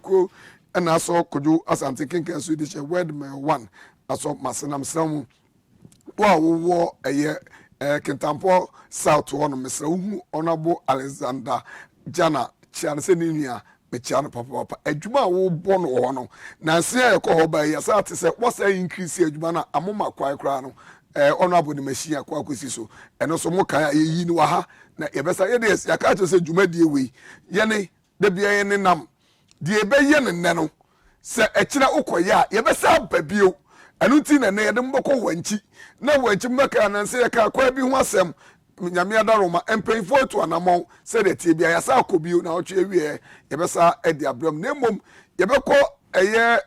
ko and aso kojo asante kenken so de word me one aso masenam sramu wo eye Kintampo South one Mr. Uhu Honorable Alexander Jana Chianse Ninia Mechiano Papa Ejuma wo born ono na se e ko hoba yasa te se what's increase ejuma na amoma kwai kra no honorable ni machine akwa kwesi so eno so mo kan yi ni wa ha na yebesa ye de ya ka se juma die we ye ne de bia ye ne nam de be ye ne no se ekira ukoya yebesa babio anu ti na ye de mboko Wenchi na Wenchi mbaka na se ka kwa bi ho asem nyame adaroma empenfo to anamon se de tie bia ya sa akobio na otwe wie yebesa edi abram na mom yebekọ eye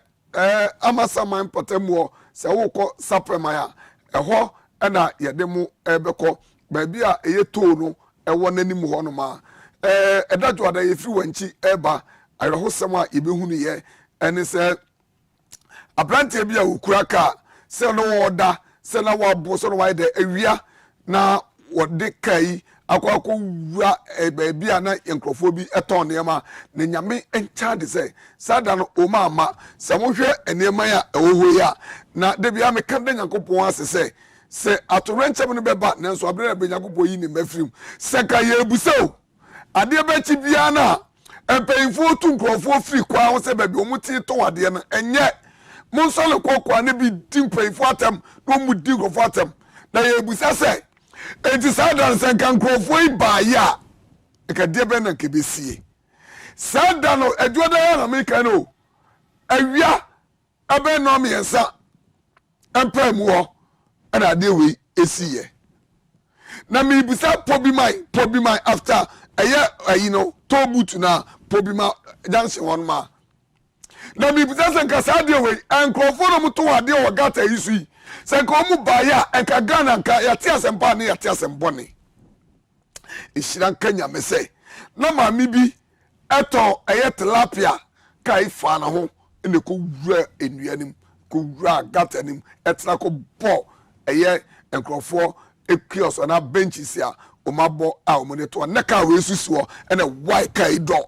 amasaman potamuo se wokọ sapremaya eho na yede mu ebekọ ba bia eye to no ewo nanim ho no ma edajo ada ye firi Wenchi eba ayrohosem a yebehunu ye ene se abrante bia okura ka se no oda se na wabo so no wide awia na wode kai akwakọ wura bia na enkrofo bi eton nema na nyame encha de se sada no o mama se mo hwe enema ya ewoho ya na de bia me kan de Nyankopon asese se atorenchem no beba nanso abere be Nyankopon yi ni mafrim se ka ye ebuseo ade be chi bia na empeinfo tu nkrofo free kwa ho se baby omuti to ade no enye monsole kokwa ne bi dimpeinfo atem no mu di nkrofo atem na ye ebusa se enti sada nsanka nkrofo ibaya ekade be na kebesie sada no adwoda ya na meka no awia abe no me yensa empem wo na ade we esiye na me busa pobi mai after you know tobutu na pobi ma junction one ma na me busa sanka sada we nkrofo no muto ade wo gata yisu sanka omu baya enka Ghana nka yate asempa ne yate asembone ishiran kanya mese na mami bi eto tilapia kai fa na ho ene ko wura enuanim ko wura gata nim etna ko bo enkrofo ekios na benches a omabo a omoneto na ka we susuo ene why kai do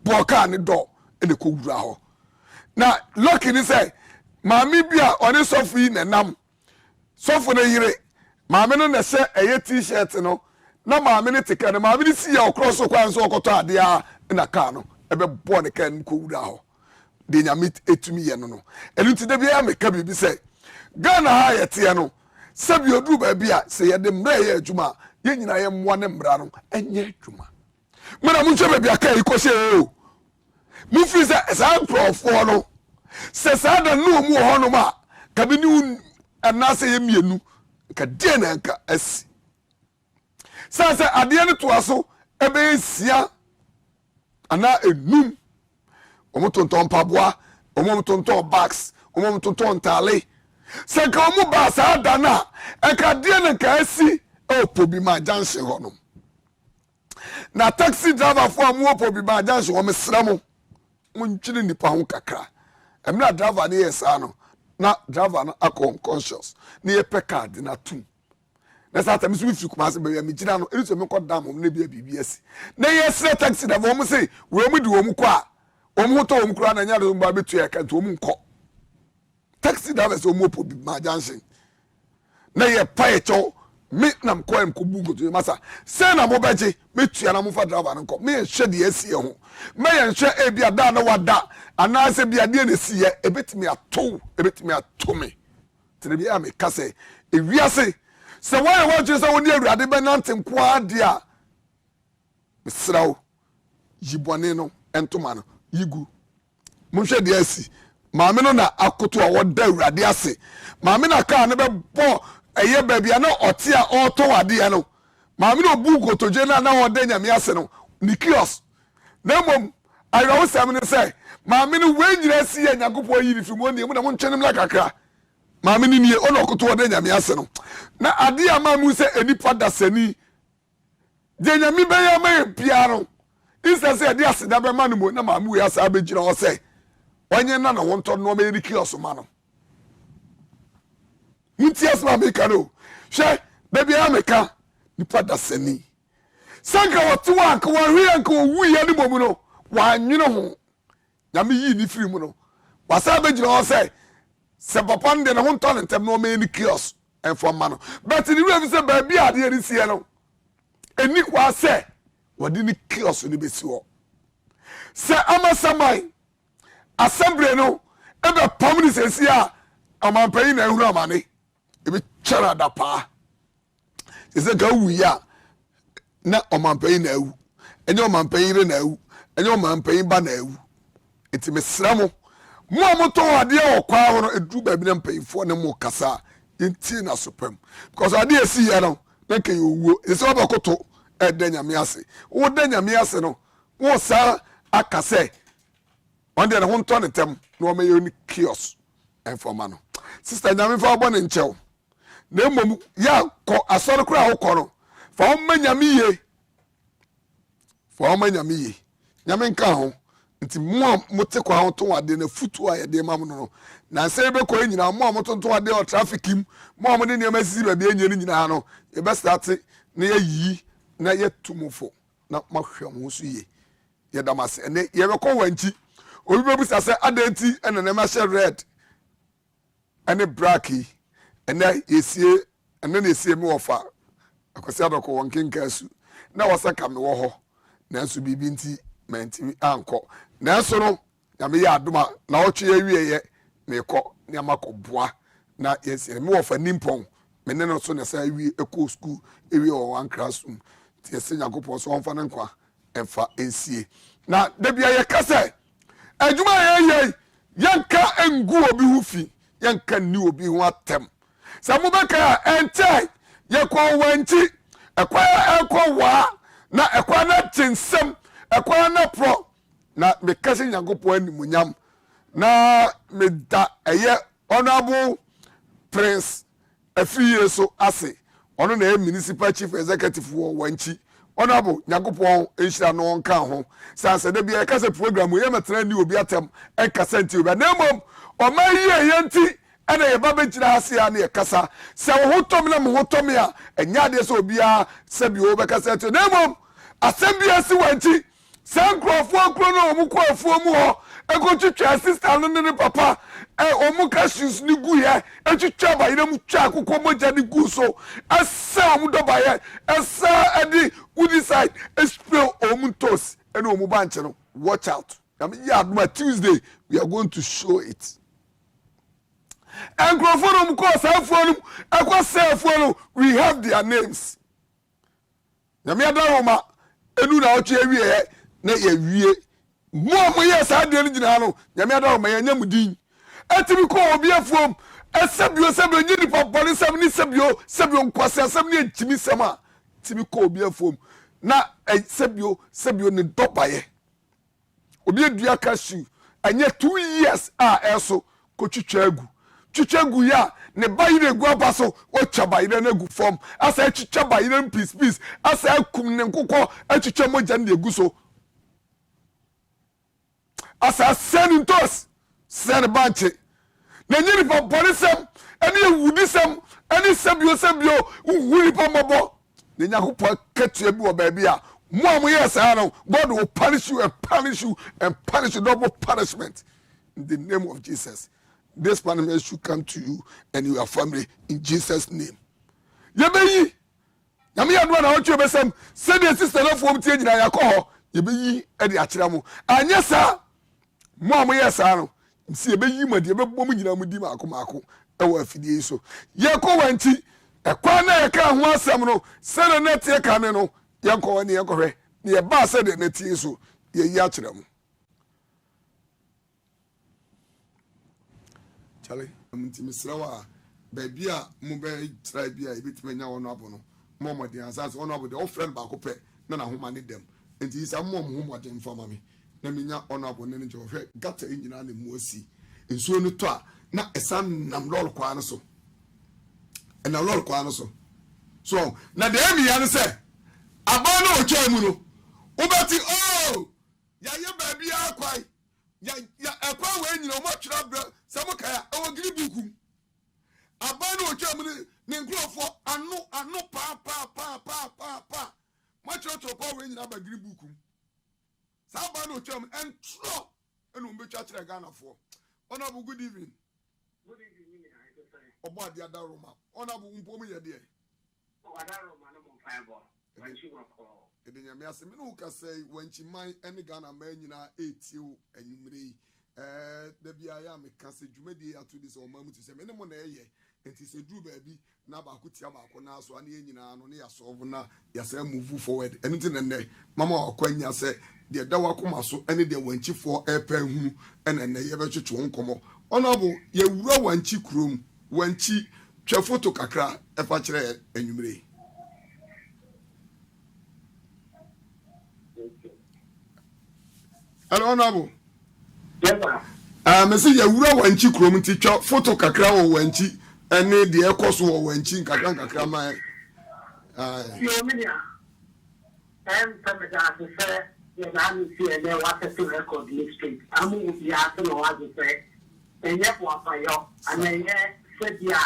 bo ka ne do ene ko wura ho na lucky ni say mami bia oni sofu yi nenam sofu na yire mami no na se t-shirt no na mami ne tika na mami ne si ya okross kwa nso okoto ade a na ka no ebe bo ne kan ko wura ho de nyame etumi ye no no eluti de bia me ka bibi se Ghana ha yete no se bi odu ba bia se ye de mra ye adwuma ye nyina ye mmoa ne mra no enye adwuma mena mu hwe bia ka iko se o mu fi se sa profo no se sada no mu ho no ma ka bi ni anase ye mienu ka de na nka asi sa ade ne to aso ebe sia ana enum omotonton paboa omotonton bags omotonton tale se ka omu ba sada na e ka de na nka asi opobi ma junction ho no na taxi driver fo amu opobi ma junction ho mesra mo munchiri nipa ho kakra emna driver ne yesa no na driver no unconscious ne ye pe card na tum na sa tamisu fi kuma se be me gina no eriso me kodam mo ne bia BBS na yesre taxi da mo say we mu di wo mu kwa o mu to wo mu kura na nya do mba betu ya kan to mu nko taxi driver so mu po bi ma junction na ye pa e cho me nam ko em ko bugo to masa se na mo beje metu ya na mo fa driver nko me hwe de asie ho me ye hwe e bia da na wada ana se bia de na sie ebetimi ato me tene bia me kase e wiase se why want you say woni awurade be nante nko ade a misrawo yibone no entoma no yigu mo hwe de asi maame no na akoto a woda awurade ase maame na ka ne be bo eye babia na ote a oto wade ya no maame no bugo toje na woda nyame ase no nikios na mom ayrawo sam ne say maame no wenyira si ya Nyankopon yiri fi mo ne mu na mo ntwenem la kakra maame ni nie ono koto woda nyame ase no na ade a mamu se enipa dasani de nyame be ya ma bia no isa se ade ase da be ma no mo na mamu ya sa be gira o se onye na wonto no ma nikios ma no Ntias ma meka no hwe baby ameka nipa dasani sanka watu anka wa hwe anka wu ya ni bomu no wa nwene ho nyame yi ni firi mu no wasa be gina ho se papa nde na ho nto ntem no me ni chaos enfo ma no but ni we say ba bi ade ni sie no eni kwa se wodi ni chaos ni be si ho se amasamai assembly no ebe pam ni sesi a amampai na ehuru amane ebe chara da pa se ga wu ya na amampai na ewu enye amampai re na ewu enye amampai ba na ewu enti mesra mo amoto ade okwa ho no edu ba bi na mpaifo ne mo kasa enti na sopam because ade esi ya no na ke owuo ese obakoto ede nyame ase wo de nyame ase no wo sa akase onde na ho nto ne tem na o meyo ni chaos informa no sister nyame fa obo ne nchew na emom ya ko asoro kra ho ko no fa o manyame ye nyame nka ho nti mo mote kwa ho to ade na futu a ye de mam no na se be ko nyina mo motonto ade o traffic im mo mo ne ne masisi ba be enye nyina no e be start na ye yi na ye tumufo na mahwam ho so ye ye damase ene ye be ko wanchi obi be busa se adenti ene na ma she red ene braki ene yesie ene na yesie me wofa akwasi adoko wonkenka su na wasaka me wo ho na nso bibi nti menti anko na so no ya me ya adoma na otwe awie ye me ko ne amakoboa na yesie me wofa nimpon me ne no so na sa awie eko school awie o one classroom ti yesie yakopon so onfa ne nkwa emfa ensie na da bia ye kase adwuma ye yanka engu obi hufi yanka ni obi ho atem sa mo beka ente ye ko wanchi ekwa wa na ekwa na tinsem ekwa na pro na me kase nyankopon animunyam na me da eye honorable prince afiye so ase ono na municipal chief executive wo wanchi honorable nyankopon enhira no nka ho sanse da bia kase program ye metena ni obi atem enkasa nti obi na mom o ma ye yenti ene ye ba benchira hase ya na ye kasa se wo hotom na mo hotom ya enya de so obi a se bi o be kasa to na mom asembia si wanchi sankrofo akro na omukwafuo mu ho ekotwetwa sister no ne papa omuka shoes ni gu ye etwetwa ba ire mu twa akokọ moja ni gu so asa omudoba ye asa edi udi side spill omuntos ene omuba nche no watch out ya Tuesday we are going to show it enkrofo no omukọ safuo no ekwasafuo no we have their names nyame adaroma enu na oche awie na ye wie mo ye sa de ni gina no nyame adaroma ye nyamudin atimi ko obi afuom esebio nyini paponi sem ni sebio nkwase sem ni etimi sem a timi ko obi afuom na sebio ni dobaye obi adua cashew anya 2 years a eso ko twitwagu ya ne bayire gu abaso o chabayire na gu form asa twitwabayire piece asa akum ne nkokọ atwitwa moja na egu so asa senintos sen banche na nyiri paponi sem eni ewudi sem eni sebio uhuri pomobo ne nyakopo katua bi wo ba bia mo yes I know God will punish you and punish you double punishment in the name of Jesus. This punishment should come to you and your family in Jesus' name. Yebeyi yami adwa na ochu besem say the sister no form tie nyina yakọ yebeyi e de akira mu anya sa mo yes I know si yebeyi ma de yebebom nyina mu di maako e wa afidie so yakọ wanti ekwa na yeka ho asem no say the net ye ka ne no yanko wani yanko hwe ne ba se de netie so ye yi akire mu chale amntimi srawa ba bia mu ba try bia ebitime nya wono abo no momodi ansas wono abo de o friend ba ko pe na homa ne dem enti isa mom homodi mfama me na menya wono abo ne nje hwe gata nyina na mu osi ensuo no to a na esan nam lol kwa no so na lol kwa no so so na de emi ya no se abana ocha mu no ubati ya ye ba bia akwai ya ekwa we nyina mo twira bra samuka ya o giri buku abana ocha mu ne nkrofo anu pa mo twira to pa we nyina ba giri buku sa abana ocha mu entro enu mbe chachre Ghana for. Honorable, good evening. Good evening, I say. Oba dia da Roma. Honorable umpomu ye die. Oh, I don't know, man, fireball. When she was called. Edenya me ase me no ka say Wenchi man ene Ghana man nyina etiu enyumre da bia ya me ka se dwumadi ato dis o mamu ti se me ne mo na eye enti se dru baabi na ba ko tia ba ko na so ane nyina no ne ya solve na ya say move forward eni ti ne mama akwanya se de da wa koma so ene de Wenchi for epa hu ene ne ye be twetwe nkomo honorable ye wura Wenchi kurom Wenchi twa photo kakra e fa kire enyumre. Hello, Honorable. Yes, sir. Mesi ya wura Wenchi kurom ti twa photo kakra wo Wenchi ene de ekoso wo Wenchi kakra ma You mean some that say you na see and then what to record the street. Amu bi aso no wa say enye po afayo and enye said ya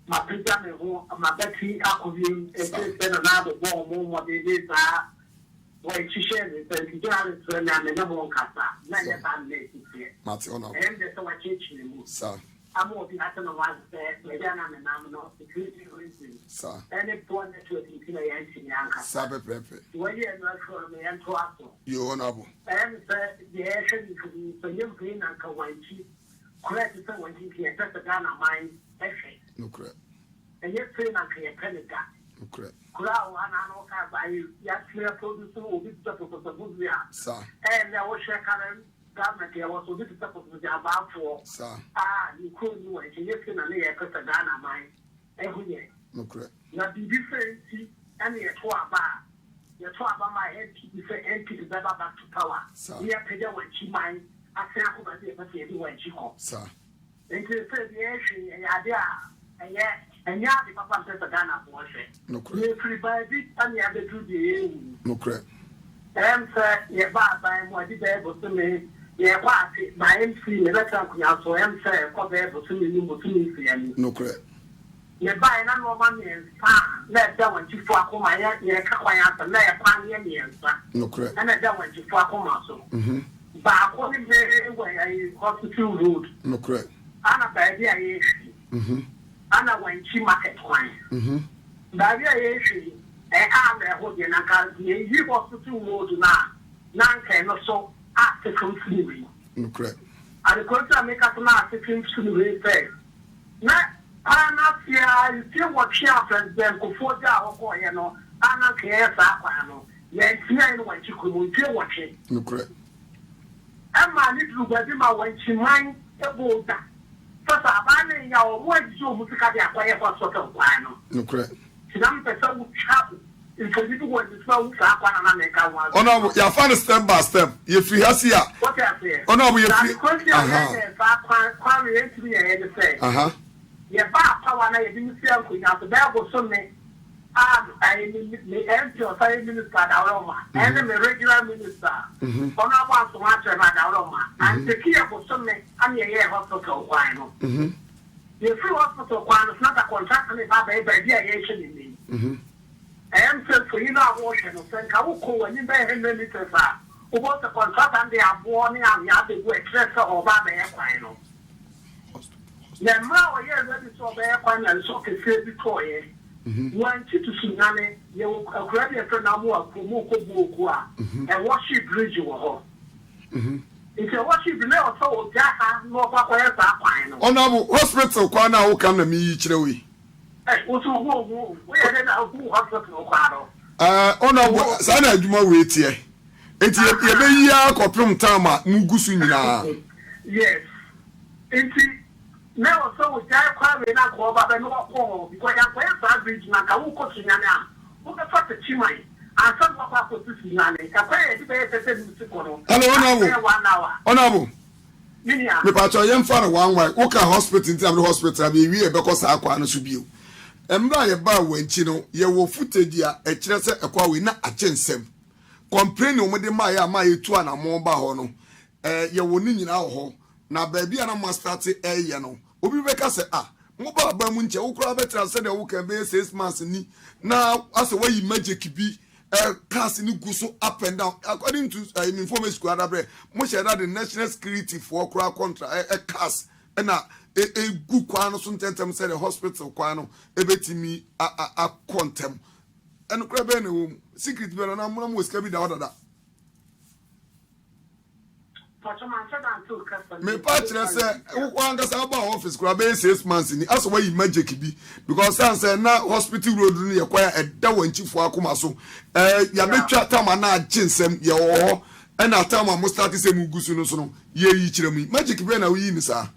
ma pija me ho ma beti akobi e se na do bo mo de sa. When she shared it, and she got it to a number one cassa. Not yet, I'm late here. Mationa. And there's so much change in the mood. Sir. I'm more than I don't know what to say. Maybe I'm a nominal security reason. Sir. And it's one that you're thinking of answering Yanka. Sabe Pepe. When you're not for me and to us. You honorable. And the action is for you being Uncle Wenchi. Correct is when he can press the gun on mine. No correct. And you're saying Uncle Pennica. No correct. Kura wana no ka ba ya clear produce obi to propose ya sir and there was share government there was obi to propose ya ba for sir you could know and you can na ya ka Ghana man ehunye no correct na bi different and ya to aba my head to say NP back to power ya peja Wenchi man asan ko ba dey be Wenchi ko sir and to say the issue ya dia and yeah, the papa says Ghana for no correct. You provide it and you have to do the no correct. Sir, yeah, by what did they able to me? Yeah, what my MC, let's talk now. So I'm saying, what they able to me, no correct. Yeah, by an money and let that one to fuck my yeah, Kakwaya, and lay upon the Indians, no correct. and I don't want to fuck on so. But according to the way I hospital road, no correct. I'm a bad idea. Ana Wenchi market wine. Baby, I'm a holding a car. You hospital road now. Can also ask the company. No correct. And the contract make us not the company say. Now, I'm not here. You still watch your friends then go for the or you know. I'm not here. Yes, I know what you could still watch it. No correct. I'm a little bit my Wenchi mind about that. First, I'm your word, you must have acquired for sort of plan. No correct. Some person would travel. If you do what is so oh no, you find step by step. If you have here, what I say, oh no, we have yeah, power, I didn't see Uncle now. The Bible so many. I empty or prime minister, and the regular minister. On our one to watch another and the key of some and your hospital wine. The free hospital wine is not a contract about aviation in me. I am sent for you now, ocean of Sankaku and in the Henry who was the contract and they are born and the other way, or Baba Equino. The more years that is so bad, and so can say before you. Wenchi to Sunane, you will grab your friend Amua, Kumoko, and worship bridge you were. If you worship the level so, Jack, no Papa, oh no, hospital, Kwana, who come to me each way. What's who? Where did I go hospital? Oh no, Sana, you might wait here. It's a year, Coprum Tama, Mugusunina. Yes. Now, so Jack Quavi not go back and no because I'm going to bridge Nakawu Sinana. Who the fuck the Chimay? And some of us put this in hello, 1 hour. Honorable. Me pacho yem fa one way. Wo ka hospital in the hospital be we because akwa no so bio. Emra ye ba Wenchi no ye wo footage a e kire se ekwa we na achensem. Complain o mode ma ya etu ana mo ba ho no. Ye wo ni nyina ho. Na baby ana ma start ye no. Obi be ka se mo ba mu nche wo kura betra se de wo ka be 6 months ni. Na ase wa yi magic bi cars in go so up and down according to information squad abre mo share that the national security for crowd contra cars na good kwano so tentem say the hospital kwano ebetimi a contem and crab na secret be na mo mo ska bi da odada me partner say wanga say about office crab 6 months ni aso why magic bi because say na hospital road ni ye kwaya eda Wenchi fo akoma so ya betwa tama na aginsem ye wo and atama mo start say mu gusu no so no ye yi kiremu magic be na wi ni sa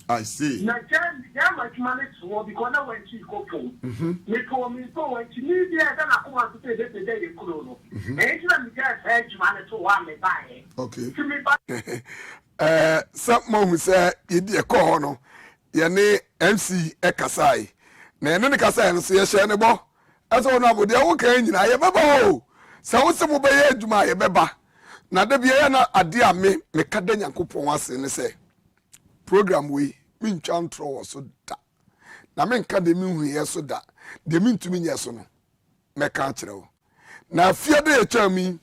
I see. Now, there much money to work because now when she go home, me told me go when she need the other, I want to pay the day you could know. And it's not just hedge money to one me buy. Okay. To me buy. Some mom say, "Idi a corner, yane MC Ekasai." Na ne Kasai no se share ne bo. Aso na bo de wo kan nyina ye beba o. Sa wo se mo be ye adwuma ye beba. Na da bia na ade a me ka da Nyankopon ase ne se. Program we min chantro so da. Na me nka de mi hu ye so da. De mi ntumi nye so no. Me ka kire wo. Na fie de echa mi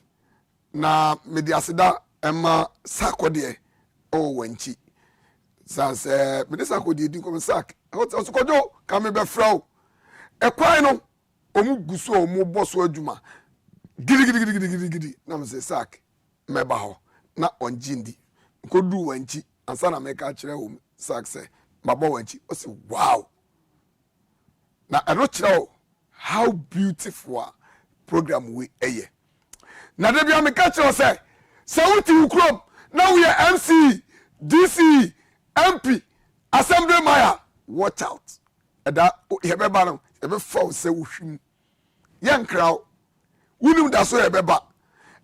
na me di aseda ema sakode o Wenchi. Sanse me de sakode di ko sak. O so kojo ka me be fraw. E kwai no omu guso omu boso adwuma. Gidi na me se sak meba ho na onjindi. Nkodu Wenchi ansa na me ka kire wo sak se mabo Wenchi o se wow. Na ero kire wo how beautiful program we eye. Na de bia me ka kire wo se wuti ukrom na we MC DC MP assembly mayor watch out. Eda ye beba no ye be fall se wohwim. Ye nkraw wunim da so ye beba.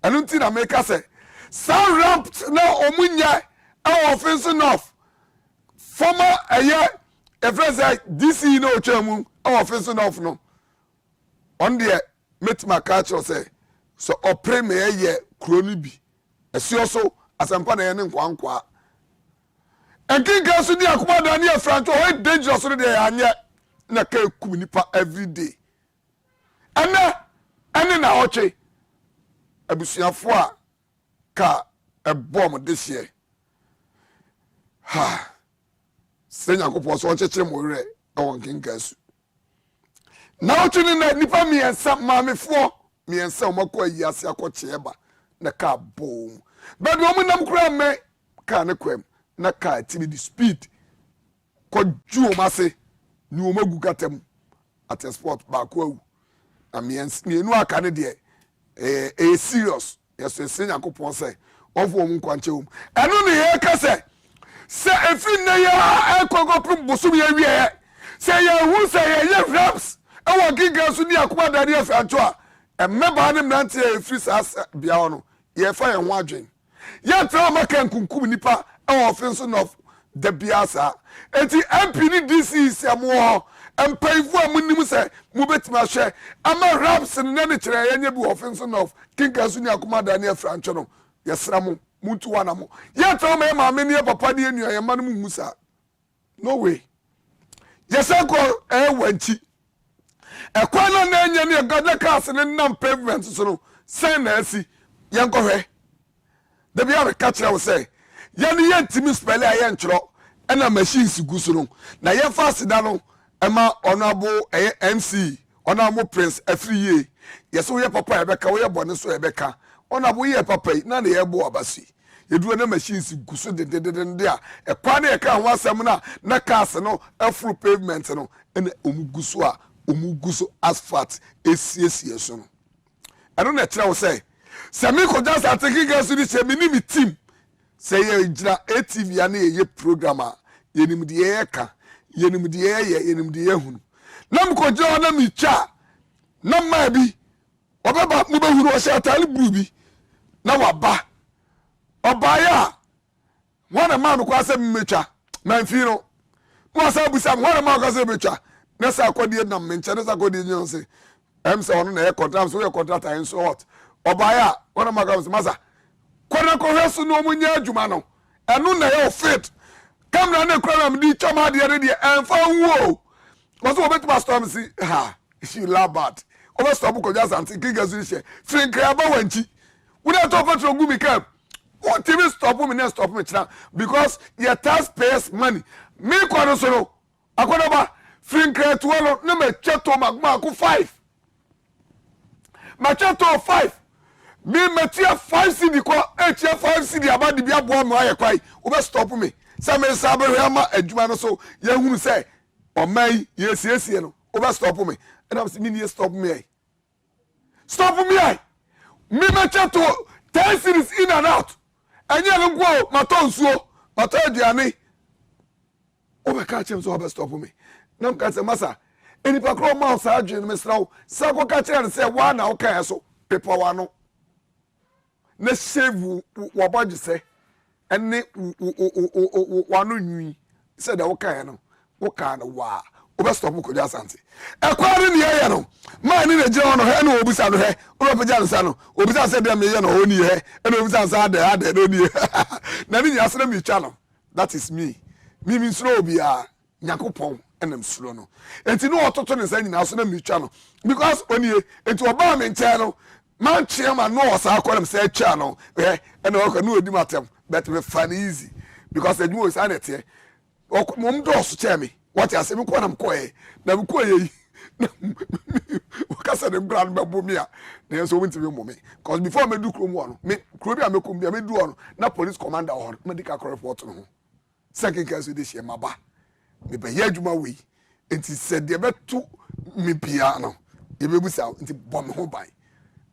Enu nti na me ka se sound ramp na omunya e offensive enough. Former a friend say DC no chamu offensive enough no. On there met my culture say so opre me ye kroni bi. Esi also asampa na ye ne nkwankwa. Enkinka so di akoma da ne franco o dangerous so dey anye na ka kum nipa every day. Ene na oche abusuafo a ka a bomb this year. Ha. Senya kopo so chechire mo re e won kinka su. Na oche ni na nipa mi ensa maamefo mi ensa o makọ yi ase akọche eba na ka boom. But wo munam kura me ka ne kwem na ka tibi di speed ko ju o mase ni o magu katem at a sport ba ko awu. Amiens ni enu aka ne de serious. Yes, senya kopon say ofo mu kwanche um. Enu ne ye ka se efri na ya ekogo prum bosum ye wie se ye hu se ye raps e wo giga su ni akoma dani afancho a emeba ne mnante efri sa bia no ye fa ye ho adwen ye tra maka nkunkum nipa e wo offense of the biasa enti MP ni DC siamo ho empaifu amunim se mu betima hwe ama raps ne ne kire ye nya bi offense of kinga su ni akoma dani afancho no ye sramo muntu wana mo ye to me ma me ne papa ne enu ye ma no mu sa no way yes ko Wenchi e kwa no na enya ne gada cars ne nam pavement so no sen na asi ye nkohwe da bia be ka kire wo say ye ne ye ntimi spell a ye nkyro na machines gu so no na ye fast da no e ma honorable MC honorable prince afriye yes wo ye papa e be ka wo ye bone so e be ka honorable ye papa na na ye bo abasi yedu na machines guso de a e kwa na e ka ho asem na cars no afro pavement no na omuguso a omuguso asphalt esiesie so no eno na kire wo say se me ko just atiki gas ni se me ni mi team se ye gira ATV ya na ye program a yenim de ye ka yenim de ye yenim de ye hunu na me ko gira na mi cha na ma bi obeba mu be hunu o se atali buru bi na waba obaya wana ma ko asem mecha manfiro mo asa busam wana ma ko asem mecha na sa akodi na mencha na sa akodi nyon se em se ono na e contract so e contract en so what obaya wana ma ko masa kwana ko hesu no munya adwuma no eno na ye fit kamera na program di chama de de enfa wo but so bet my storm see ha she laugh bad over stop ko just anti king gazu she free kraba Wenchi we don't talk about go me come what TV stop me next stop me now because your taxpayers money me kwano so no akoda ba free kraba to no na me cheto magma ko 5 ma cheto 5 me metia 5 cd ko etia 5 cd abadi bia bo mo aye kwai we stop me say me sabe hama adwuma no so ye hunu say o mai ye siesie no we stop me and I'm saying me stop me stop me me metia to 10 cities in and out anya no go maton suo maton aduane o be ka chem so we stop me na mka say masa enipa kro ma sa adwene me srawo sa ko ka kire say wa na o kan so pepa wa no na shave wo body say ene wa no nwi say da wo kan no wo kan no wa o be stop ko ja sante e kware ne ye no ma ni na jira no he na obusa no he o be ja nsa no obusa say dem ye no ho ni he e na obusa nsa ade no ni na ni asere mi twa no that is me mi sro obi a nyakopon enam sro no enti no ototo ne sa nyina so na mi twa no because oni enti oba me nche no man chairman no was akwalem say cha no and o no odi matem but me fan easy because the new is anete mom do so chair me what you say me ko na me ko na me ko ye o kasa dem brand me bo me a na so wonti me mo me because before me do krom no me krom bia me kom bia me do no na police commander or medical report no second case dey share maba me be ye adwuma we enti said dey beto me bia no ye be busa enti bom ho ban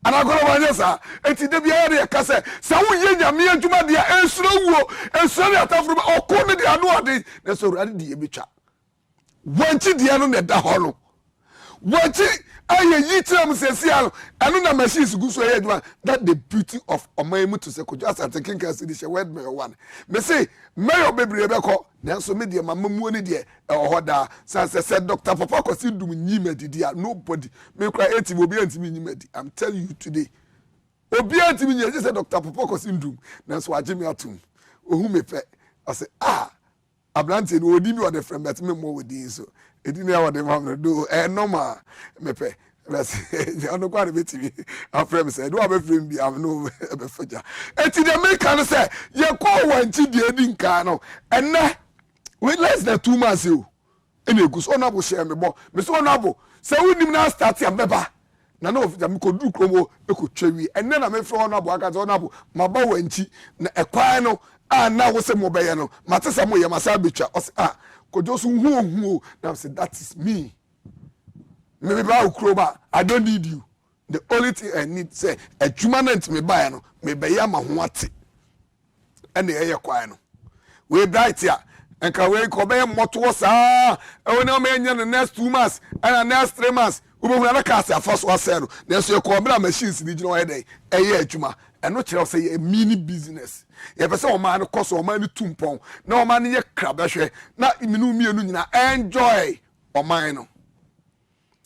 anagoro wanyesa enti de bia ye kase sa wo ye nyame adwuma dia ensuro wuo ensuro atafuru okome dia no ade na so rade die betwa Wenchi dia no ne da ho no Wenchi aye yitram sesia no anu na machines gu so ye adwuma that the beauty of omamu to say kojo asante kinka se di word me one me say mayo bebre beko na so me dia mamamu ni dia e ho da say Dr. Papa Kwasi dum nyima didia nobody me kra eti obi antimi nyima di I'm telling you today obi antimi nyima say Dr. Papa Kwasi dum na so agime atum ohu me pe I say Ablante no odi mi o de friend but me mo wodi so edi na wa de mam do normal me pe bas ono kwa de betimi afrem say do be frem bi am no be faja eti de make can say ye ko Wenchi de edi nka no enne we less than 2 months o ene egu so onabo share me bo me so onabo say wonim na start am beba na no of them ko du kromo e ko twawi enne na me fro onabo aka so onabo maba Wenchi na ekwan no na wo se mo be ye no matesa mo ye masa betwa kojo so hu na say that is me me ba ukroba I don't need you the only thing I need say adwuma na ntime ba ye no me be ya ma ho ate ene ye kwai no we bright ya enka we ko be moto saa e na me nya the next 2 months and next 3 months we be na ka se afaso asero na so ko bra machines ni gino we dey eye adwuma eno kire say a mini business ye pese o man ko so o man tumpon na o man ye krabehwe na iminu mienu nyina enjoy o man no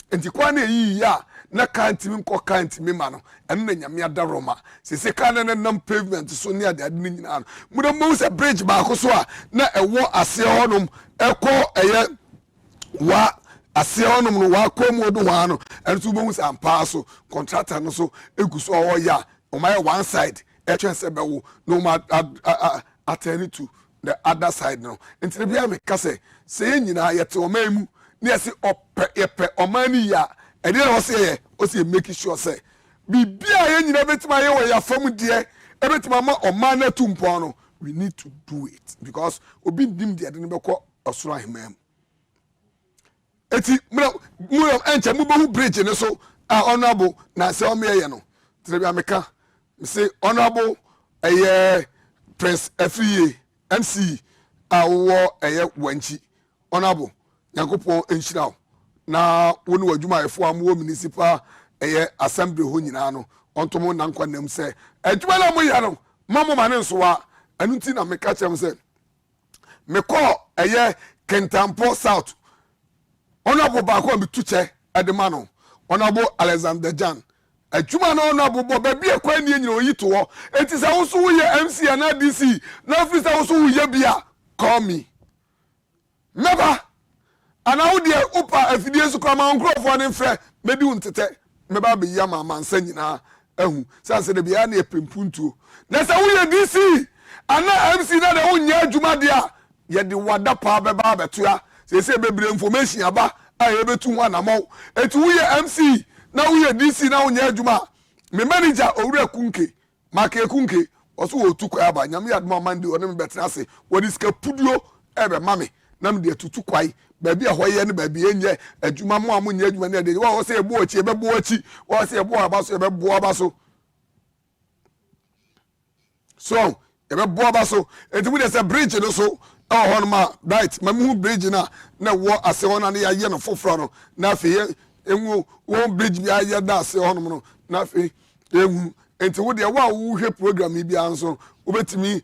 enti kwa na yi ya na kantimi nko kantimi ma no eno na nyame adaroma sese ka na nam pavement so ne ade ade nyina no mudo mo se bridge ba ko so a na ewo ase honum eko eye wa ase honum no wa komo do wa no enso bo se ampa so contractor no so eguso o ya o my one side se bewo no ma attend to the other side no enti bia me ka se nyina yete o mamu na yesi ope o mani ya e dey o se make sure say bibia ye nyina betima ye we ya fam de e betima ma o man na tumpon no we need to do it because obi dim de ade ne beko osoro ahemam eti mu enche mu bo bridge ne so honorable na se o me ye no enti bia me ka say honorable Prince Efie MC awo Wenchi honorable yakopon enhira na wonu wadwuma efo amu municipal assembly ho nyina no ontomo na nkwanam say adwuma na mo ya no mamo mane nso wa anunti na meka chem say me call Kentampo South honorable ba ko bi tuche edema no honorable Alexander Jan adwuma na honorable bo ba bi ekwa ni nyina oyi to ho enti say wo so wo ye MC na DC na free say wo so wo ye bia call me never ana wo de opa afidie so kwama nkrofo ne mfrɛ medi untete meba be yama mansa nyina ahu sanse de bia na epempuntuo na sɛ wo ye DC ana MC na de wo nya adwuma de a ye de wada pa beba betoa se bebre information aba a ye betu ho anamɔ etu wo ye MC na wo ye DC na wo nya adwuma me manager owura kunke make kunke oso wo tu kwa aba nyame adoma mande one me betena se wo diska puduo ebe mame na me de tutu kwai baabi a hoye ne baabi enye adwuma mo amu nya adwuma ne de wo se ebo achi ebe bo achi wo se ebo aba so ebe bo aba so so ebe bo aba so etimu de se bridge no so ho no ma right mamu bridge na wo ase ho na ne ya ye no foforo no na afi enwu wo bridge bi aye da ase ho no na afi enwu enti wo de wo hwe program bi anso wo betimi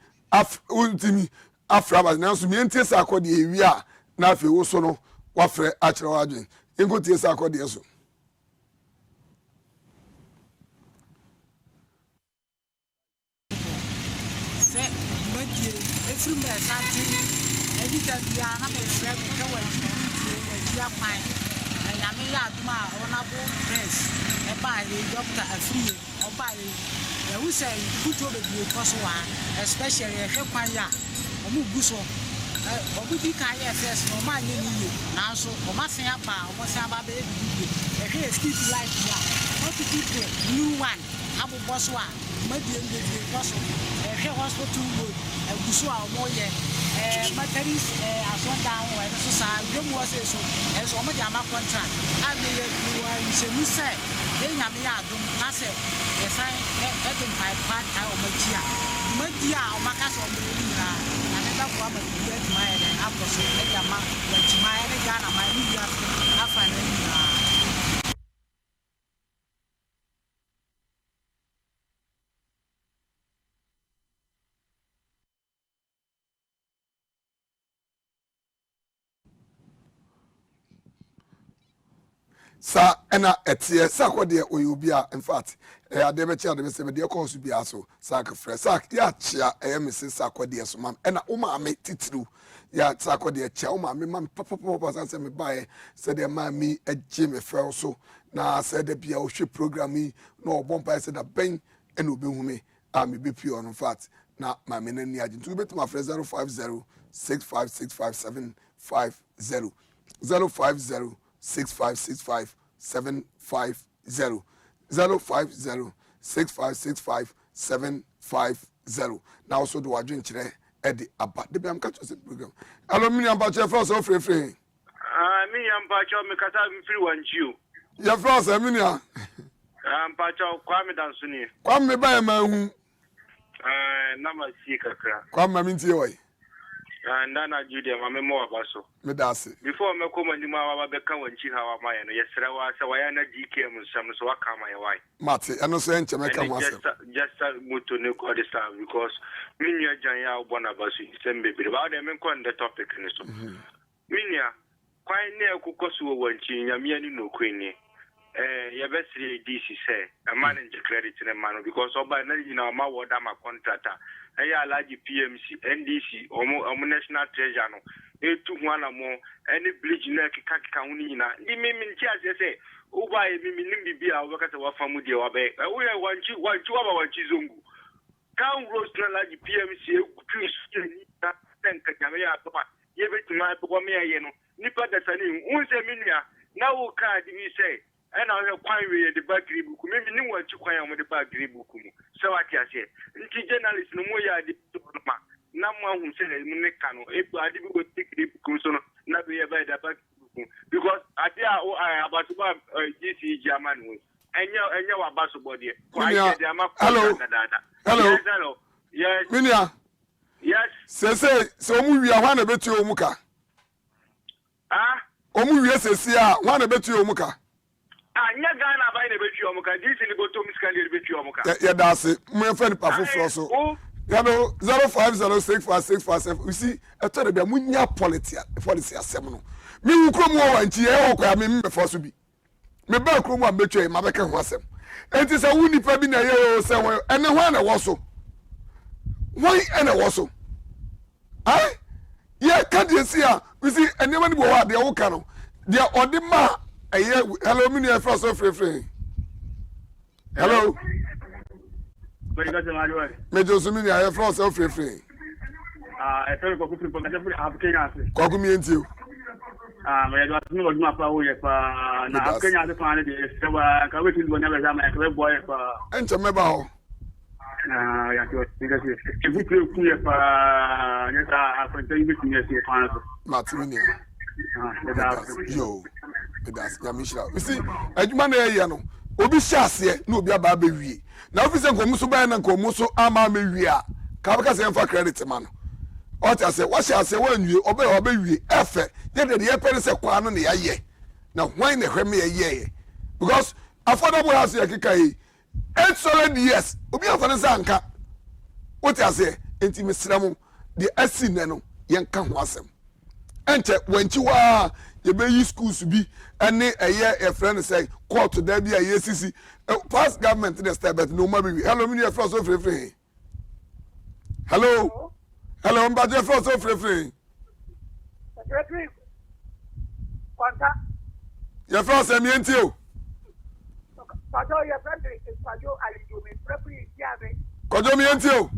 ultimi afra ba na so mi entie sa akode ewi a na afi wo so no wa frɛ akyerɛ wa adwen enko tie sa akode so se madie efiri me santi edita bia na me frɛ ka wa dia kwan na nyame ya aduma honorable press e ba ye doctor afiri o ba ye e wu say kuto be bi ko so wa especially e hwe kwan ya o mu gu so obi bi ka ye first no ma nye ni na so o ma sen aba o mo sen aba be bi e hwe street light ya what to keep the new one abu boss wa ma die ndie boss e hwe hospital road e gu so a o mo ye materis aso down we so sa dwom wo se so e so o mo ja ma contract a be ye wa se mi se e nyame ya adum na se e sai e dem pai part a o ma dia o ma ka so o mo ni na na da ko ma di e ma e na ko so e ya ma wa ti ma e ga na ma ni ya afa na ni na sa ena etie sa kwode oyobi a in fact ade be chia de se be de course bi aso sa ka frɛ sa ya chia mrs sa kwode so mam ena o ma me titru ya sa kwode chia o ma me mam papa sa se me bae se de ma mi agye me frɛ so na se de bia o hwe program yi na o bompa se da ben ena obi hu me a me be pure in fact na ma me na ni agye ntu betu ma frɛ 050 6565750 050 6565 750 050 6565 750 now also do adwen kire e di aba de biam catch us program alumni am bache first of free me am bache me kata me free Wenchi ya first amini am bache kwa me danso ni kwa me ba ma hu na ma si kakra kwa ma mi ntie wai ndana Jude ma me mo abaso me dase before me ko mani ma wa be kan Wenchi ha wa ma ye no yesra wa se wa ya na DK mu sam so wa ka ma ye wai mate eno so enche me ka mo asem just moto ne ko this time because minya jan ya obo na baso sembe bi ba de me ko the topic ni so minya kwan ne akukoso wo Wenchi nyame ani no kwani ye besiri DC say a manage credit ne man because oba na nyina ma woda ma contractor alaji PMC NDC omo national treasure no etu ho ana mo any bridge na kika ho ni nyina ndi me nti ase say oba ye mi nim bibia obekata wa famu de wa be we Wenchi wa ba Wenchi zongu kan road na alaji PMC ekutu ni na tenka jame ya papa ye betima ko me ye no nipa da sani unse minia na wo card bi say and I have quite the back book. Maybe no one to quite on the back book. So I can say, journalists no more ya the no one who said Munekano, if I didn't go take the book, not be about the back book. Because I dare about GC German, and you are bass body. Hello. Yes. Minia. Yes. Say, so we are one a bit to Muka. Ah? Omu yesesia one a bit to Muka. Anya Ghana by the betri omuka this in go to miskali betri omuka yeah that's it me friend pafo so you know 050656557 you see e to be munya policy asem no me wu krom wo Wenchi e wo kwa me before so bi me ba krom wa betri ma beka ho asem enti se wu nipa bi na ye o se wo ene ho na wo so why ene wo so ai ye ka de sia you see ene mani bo wa de wo ka no Dear Odima, hello, Minia Frost of Free. Hello. Major Suminia, Frost of Free. I feel cooking for the African. Cogumi and you. I don't know what my power is. Now, Kenya, the planet is so I wish you would never have my boy. And to Mabao. Because if we feel clear, yes, I can tell you this. Martinia. Yo, it does. Yamisha. You see, a man, Yano, Obi Shassie, no be a baby. Now, if it's a Gomuso Ban and Gomuso, Ama Maria, Kabaka for credit, man. What I say, what shall I say when you obey effort? Then the parents are quite on the aye. Now, why the Remy a year? Because affordable house, Yakai, 8 solid years, Obi of Anazanka. What I say, intimate Sramu, the Essinano, young Kamwasem. Enter Wenchi wa you be schools to be and a year a friend say call to there be a YCC past government the step but no maybe hello me first of free. Hello. Hello, I'm Baja first of free. Your first and me and you. Kojo me and you.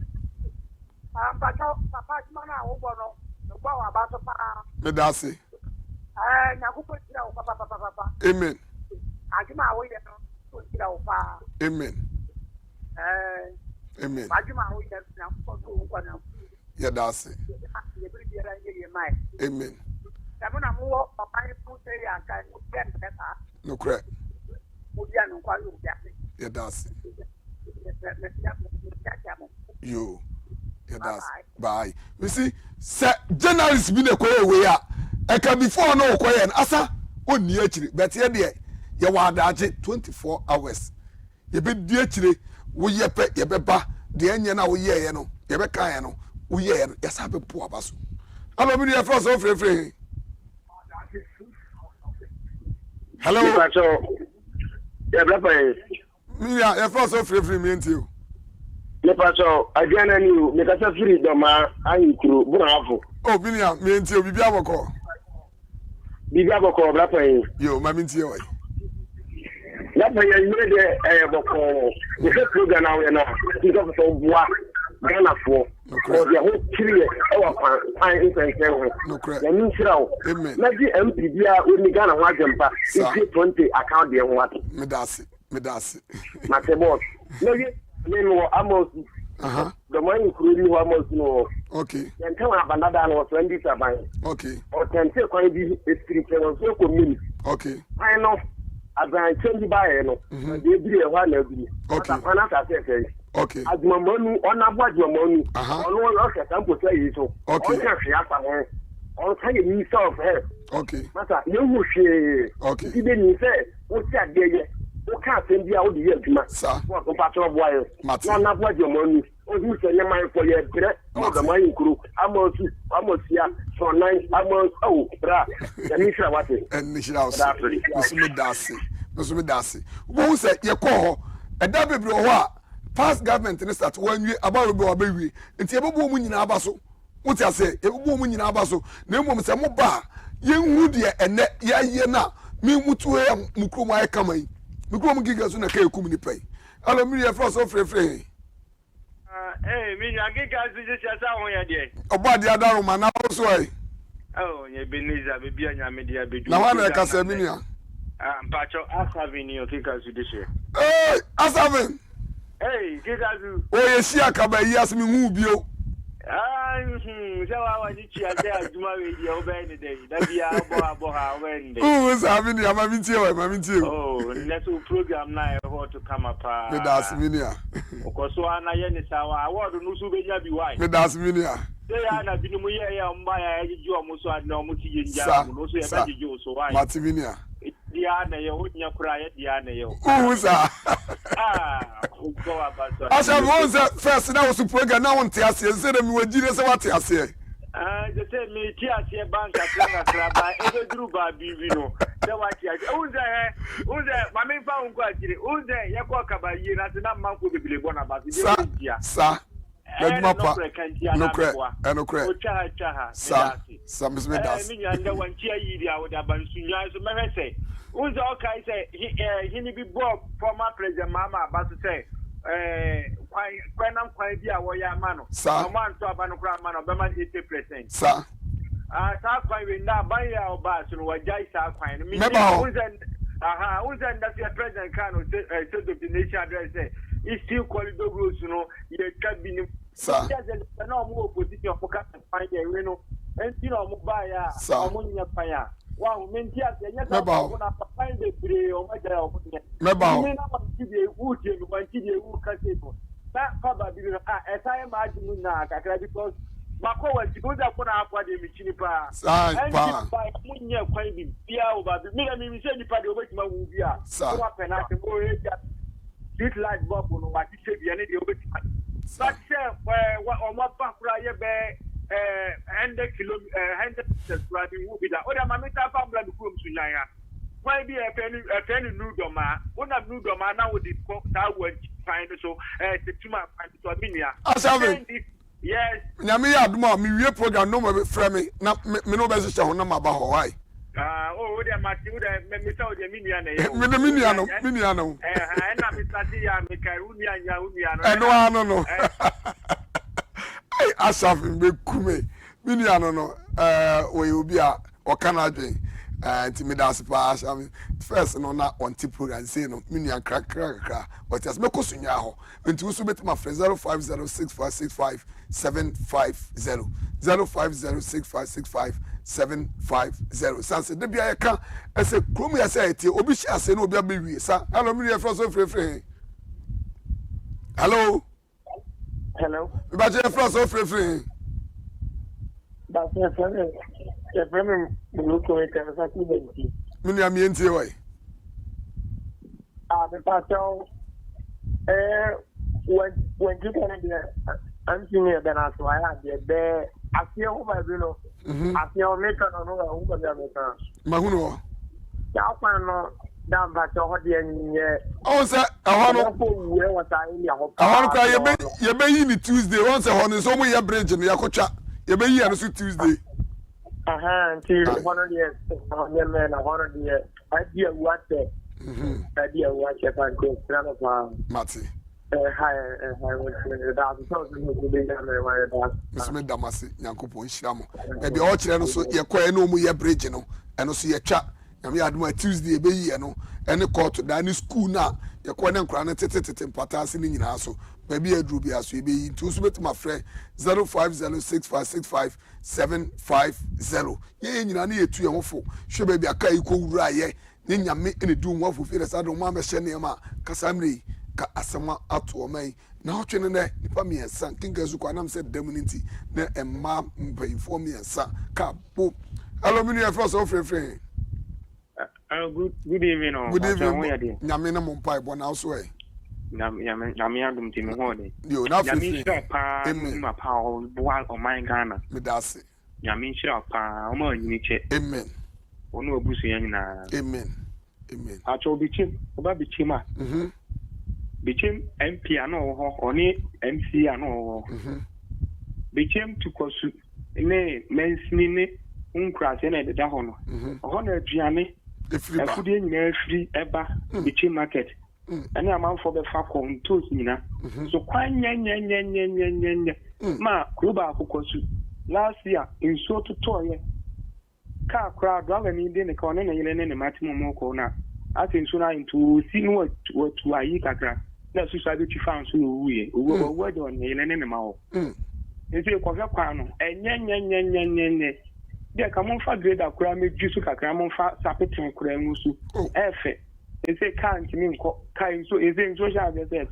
Medasi. Amen. Amen. Amen. Yeah, that's it. Amen. No correct. Yeah, that's it. You. Yeah, that's bye. You see, journalists be the quiet way. I can before no quiet and asa on the actually, but here, you want that 24 hours. You be the actually, we ye pet ye beba, the engine now ye no, ye be kayano, we ye, yes, have a poor basu. I'm a million first of free. Hello, yeah, your first of free mean to you. Lepaso, again, and you make us a free doma, I through Bravo. Oh, Binia, me and you, Bibiaboko. Bibiaboko, Rapay. You, my Mintio. Rapay, you made a boko. The first program now, and because of what Ghana for. Because the whole period, our fine influence. No credit. The Minstrel. Amen. Let the MP when the Ghana was jumper. It's 20 account there. What? Medasi. My boss. No, you almost. The money including almost no. Okay. Then tell another was 20 turbine. Okay. Or 10 quite be a street was so community. Okay. I know. As I change by no. They be a one of you. Okay. Okay. As my money on a budget your money. On one of the sample say so. Okay. On kind of me self here. Okay. Master, you will share. Okay. You didn't say, what's that day? You can't send the out the year to my sir. What compatible wires? Martin. Not what your money. Or you send your money for your bread. Or the money crew. I'm almost here for 9. I'm oh, bra. The Nisha what is. And Nisha also. Mr. Medasi. Who said, you call a double blow? Past government in the start 1 year about a baby. It's a woman in Abaso. What I say, a woman in Abaso. No woman say, Moba. Young Woody and that year now. Me Mutu Mukuma coming. Mukuma gigas in a cake community pay. Hello, me a frost of free. Hey, me, I get guys to just out on your day. About the other man, I was way. Oh, you've been baby and your media. Now, I can say, Minia. Pacho, as having your kickers with this year. Hey, as having. Hey, kickers. Oh, yes, she asked me who be you. So I want you to tell you marry your bed day. That be our Wednesday. Who is having your mammy too? Oh, let's program now how to come up. That's Minia. Of course, one I am I want to know so be why. That's Minia. They are not been by you almost had no muti in Jam, no so you so why. Martiminia. Diana, you wouldn't your cry at Diana. Who is that? I shall want that first now to program now on Tiasia, said them with genius of what I say. Just tell me, Tiasia Bank at Rabbi, every group by Bivino. Who's there? My main found quite. Who's there? Yakwaka by you, that's not Manco de Bilibona, but sir. Leduma pa. No cre. No cre. Sa Miss Medas. Me nyanda Wenchi ayi dia wo da bansunya so me say. Unza okay say he ni bi bob former president Mama Abasu say kwanam kwan bi a wo ya ma no. Sa. O man to aba no kra ma no be ma 80%. Sa. Sa kwan we na ban ya oba so no wajai sa kwan no. Unza ndasi president kan o state of the nation address say is still corridor roads no ye cabinet. Sa. Na mo opposition for ka find the we no. Enti na mo ba ya mo nya pan ya. Wow, menti ase nya ta ko na find the bre o ma ja o ko nya. Meba. Me na ma ti de u ti no ban ti de u ka se ko. Na fa ba bi no e sai ma ji mu na kakra because mako wa ti go da ko na akwa de mi chini pa. Sai pa. Mo nya kwan bi bia o ba bi. Me na mi se ni pa de o betima wu bia. Sa. Ko pa na te mo e ja. Street light bulb no wa ti se bia ne de o betima. But o ma pa kura ye be 100 driving will be that. Other mamita family room to Laya. Why be a penny nudoma? One of nudoma now with the that word find so the tuma to a minia. Yes. Nyamia Duma, me program no more frame. Na me no best on number about Hawaii. Oh, they are Matilda, Mr. Miniano. Miniano. And I'm Mr. Mikarunia. I no. Asaf Mbekume Miniano no we will be a or Canadian intimidas pass. I mean first no na on tip program say no Minian crack but as meko sunya ho nti so beti ma friend 0506565750 0506565750 sanse de bia ye ka ese krom ya say tie obi hia say no obi abewie sa hello Minian friend so free hello. Hello. But you're first of free. But your friend, look at it. Many am way. The pastor, when you can be, I'm seeing it, then I saw I had the bear. I feel who I know. I feel maker or no, who I am. Mahuno. Now, no. Down back to what the oh, sir, I want to cry. You may in Tuesday once a honor, so we are bridging Yakocha. You may hear us Tuesday. Until 100 years, 100 men, 100 years. Idea what the idea what you can go stand of Matty. Miss Medamasi, Yankopo, Shamo. Maybe all children so you're quite no more bridging, and also your chat. I had my Tuesday be here no any court to any school now. You can't encroach it patas in your house. Maybe a druby as we be to submit my friend 0506565750. Ye in an ear to your phone. Should be a kaiko rye. Then you make any doom one for feelers. I don't want to send him out. Casamri, Asama out to me. Now, training there, if I'm here, son, King Gazukanam said, Demonity, then a mom pay for me and son. Cap, boom. Aluminium first of free. Good evening. Good evening. Nyamina Mumpai, one house way. Yamiadum Tim Horde. You not free. My power, boy, or my Ghana. Medasi. Yamisha, Omo, Uniche. Amen. Ono Busiana. Amen. Amen. I told Bichim, about Bichima. Bichim, MP, I know, only MC, I know. Bichim to Kosu. Nay, Mensmini, Uncras, and the Dahono. 100 Gianni. Every free ever between market. And I'm for the Falcon tools, Nina. So quite Ma Kuba Kokosu. Last year in so to toy car crowd rather than in the corner and the maximum corner. I think sooner into see what to Aikaka. That's society found so we word on Helen and the mouth. It's a Kovaquano and yan. There come on for grade of Grammy Jusuka Gramon for Sapitan Kramusu. Efe. They say can't mean kind so is in social as a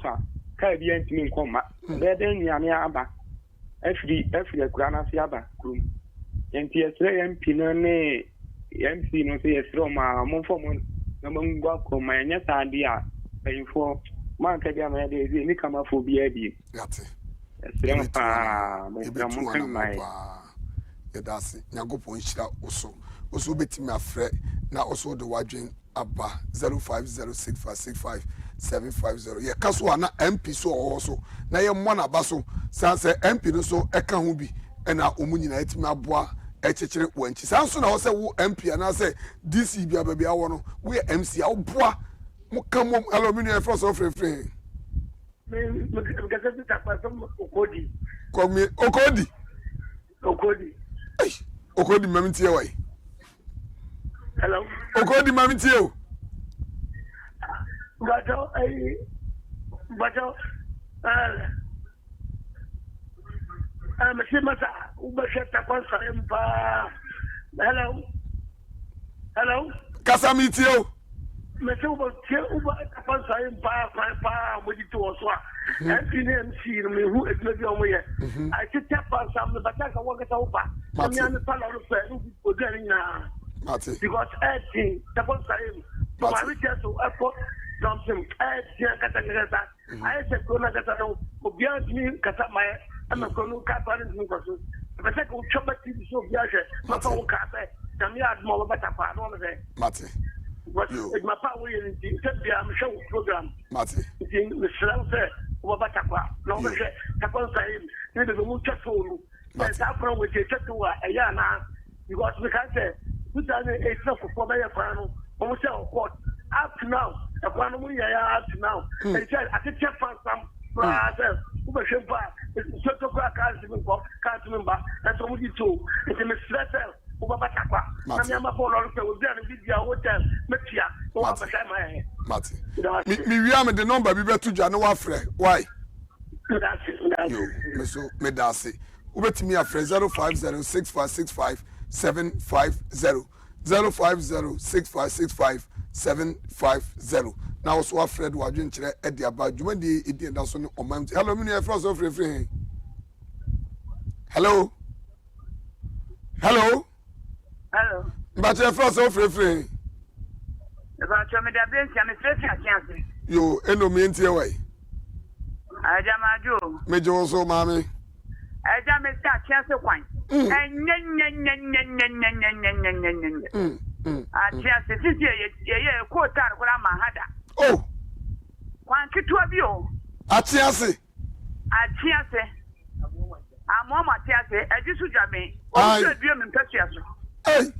Caribbean to mean comma. There then Yamiaba. FD Grana Siaba room. And TSA MP no MC no say from my Monfomon. Among Guaco, my yes idea. Paying for Markagama days, any come up for BID. That's it. Yedasi nyagopo nhyira oso betimi afre na oso de wadwen aba 0506565750 750 ye kaso ana MP so also na ye mo na ba so san se MP no so e ka ho bi e na omu nyina etimi aboa e chekere Wenchi san so na wo se wo MP ana se DC bia ba bia wo no wo MC a wo boa mo kam aluminium for so frefre me gasa ta pa so okodi komi okodi okodi mamtie wai hello okodi mamtie o bato msema sa ubashata kwa saempa hello kasamitie o mese uba kwa saempa pa modito oswa NPMC me hu edmebi omoye I tell pa sam bataka wakata upa amia pala no fe odani na Mate because everything the kwa saem so I reach to airport something kata I said kona kata no obian mi kata mai ama kono ka parents mi kwaso but say ko choba ti so biaje ma fa wo ka fe tam ya admo ba ta pa no me Mate but it ma pa we ni ti se bia am show program Mate ti me sra fe wo ba ta pa no me se ta kon sai ni de mu chato lu but ta from we chato wa e ya na because we can say 2008 for ba ya kwa no o se o court up to now the one we are up to now they said I think check for some process who be shempa so to can't remember that's what we do it's a stressful who ba takwa na me ma follow so we dey video hotel metia o ba sha my Mate mi wi am the number bi betu dwa no wa frɛ why yo me so me da se ubetimi afrɛ 0506565750 0506565750 now so afraid wa dwen kire e dia ba dwuma di edi enda so ne omam hello me no afra so frefre hello mba che afra so frefre ba cho me da bensia me frefre akiase yo eno me ntie wai aja majo mejo so mami aja me sta akiase kwan Atiase sisi ye kotar kula mahada. Oh. Kwan kitwa bio. Atiase. Amo atiase ejisu jame. O se bio me mpesua so. Hey.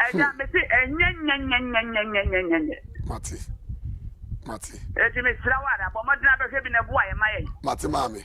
Eja me se Mate. Eji me srawara bo modna be hwe bi na bua ye maye. Mate mami.